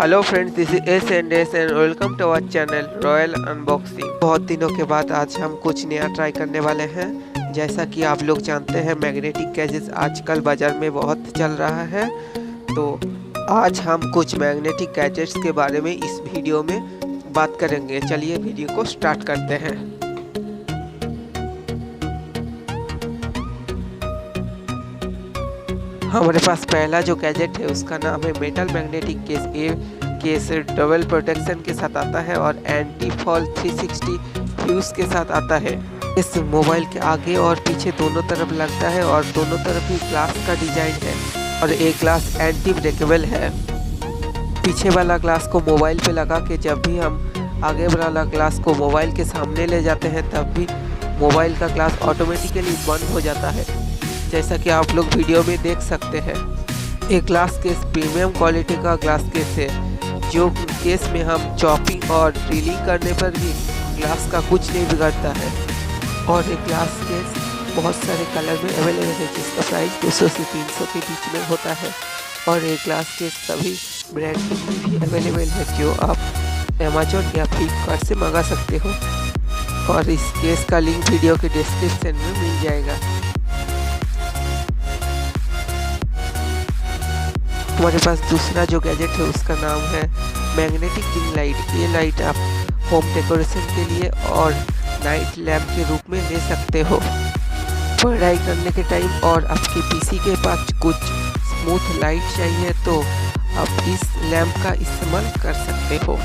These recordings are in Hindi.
Hello friends, this is S and welcome to our channel Royal Unboxing. बहुत दिनों के बाद आज हम कुछ नया ट्राई करने वाले हैं। जैसा कि आप लोग जानते हैं, मैग्नेटिक गैजेट्स आजकल बाज़ार में बहुत चल रहा है। तो आज हम कुछ मैग्नेटिक गैजेट्स के बारे में इस वीडियो में बात करेंगे। चलिए वीडियो को स्टार्ट करते हैं। हमारे पास पहला जो गैजेट है उसका नाम है metal magnetic case. Case double protection के साथ आता है और एंटी फॉल 360 फ्यूज के साथ आता है। इस मोबाइल के आगे और पीछे दोनों तरफ लगता है और दोनों तरफ ही ग्लास का डिजाइन है और एक ग्लास एंटी ब्रेकेबल है। पीछे वाला ग्लास को मोबाइल पे लगा के जब भी हम आगे वाला ग्लास को मोबाइल के सामने ले जाते हैं तब भी मोबाइल का ग्लास ऑटोमेटिकली बंद हो जाता है, जैसा कि आप लोग वीडियो में देख सकते हैं। एक ग्लास केस प्रीमियम क्वालिटी का ग्लास केस है, जो केस में हम चॉपिंग और ड्रिलिंग करने पर भी ग्लास का कुछ नहीं बिगड़ता है। और एक ग्लास केस बहुत सारे कलर में अवेलेबल है, जिसका प्राइस 200 से 300 के बीच में होता है। और एक ग्लास केस सभी ब्रांड में भी अवेलेबल है, जो आप अमेजोन या फ्लिपकार्ट से मंगा सकते हो। और इस केस का लिंक वीडियो के डिस्क्रिप्शन में मिल जाएगा। हमारे पास दूसरा जो गैजेट है उसका नाम है मैग्नेटिक रिंग लाइट। ये लाइट आप होम डेकोरेशन के लिए और नाइट लैम्प के रूप में ले सकते हो। पढ़ाई करने के टाइम और आपके पीसी के पास कुछ स्मूथ लाइट चाहिए तो आप इस लैम्प का इस्तेमाल कर सकते हो।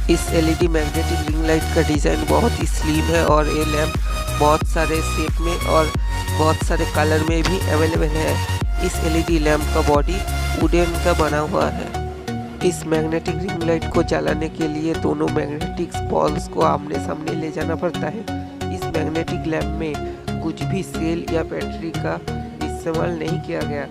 इस एलईडी मैग्नेटिक रिंग लाइट का डिज़ाइन बहुत ही स्लिम है और ये लैम्प बहुत सारे शेप में और बहुत सारे कलर में भी अवेलेबल है। इस एलईडी लैम्प का बॉडी वुडन का बना हुआ है। इस मैग्नेटिक रिंग लाइट को जलाने के लिए दोनों मैग्नेटिक बॉल्स को आमने सामने ले जाना पड़ता है। इस मैग्नेटिक लैम्प में कुछ भी सेल या बैटरी का इस्तेमाल नहीं किया गया।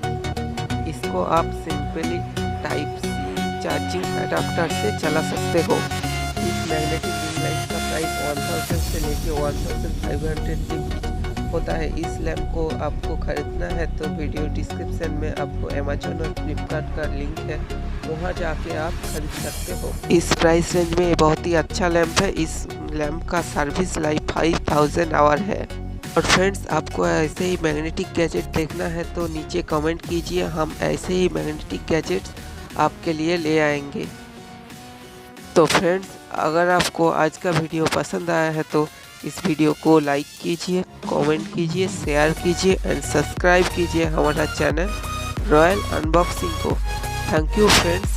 इसको आप simply type C charging adapter से चला सकते हो। इस मैग्नेटिक रिंग लाइट का प्राइस 1000 से लेके 1500 के बीच होता है। इस लैम्प को आपको खरीदना है तो वीडियो डिस्क्रिप्शन में आपको अमेजोन और फ्लिपकार्ट का लिंक है, वहाँ जाके आप खरीद सकते हो। इस प्राइस रेंज में बहुत ही अच्छा लैम्प है। इस लैम्प का सर्विस लाइफ 5000 आवर है। और फ्रेंड्स, आपको ऐसे ही मैग्नेटिक गैजेट देखना है तो नीचे कमेंट कीजिए, हम ऐसे ही मैग्नेटिक गैजेट्स आपके लिए ले आएंगे। तो फ्रेंड्स, अगर आपको आज का वीडियो पसंद आया है तो इस वीडियो को लाइक कीजिए, कमेंट कीजिए, शेयर कीजिए एंड सब्सक्राइब कीजिए हमारा चैनल रॉयल अनबॉक्सिंग को। Thank you friends.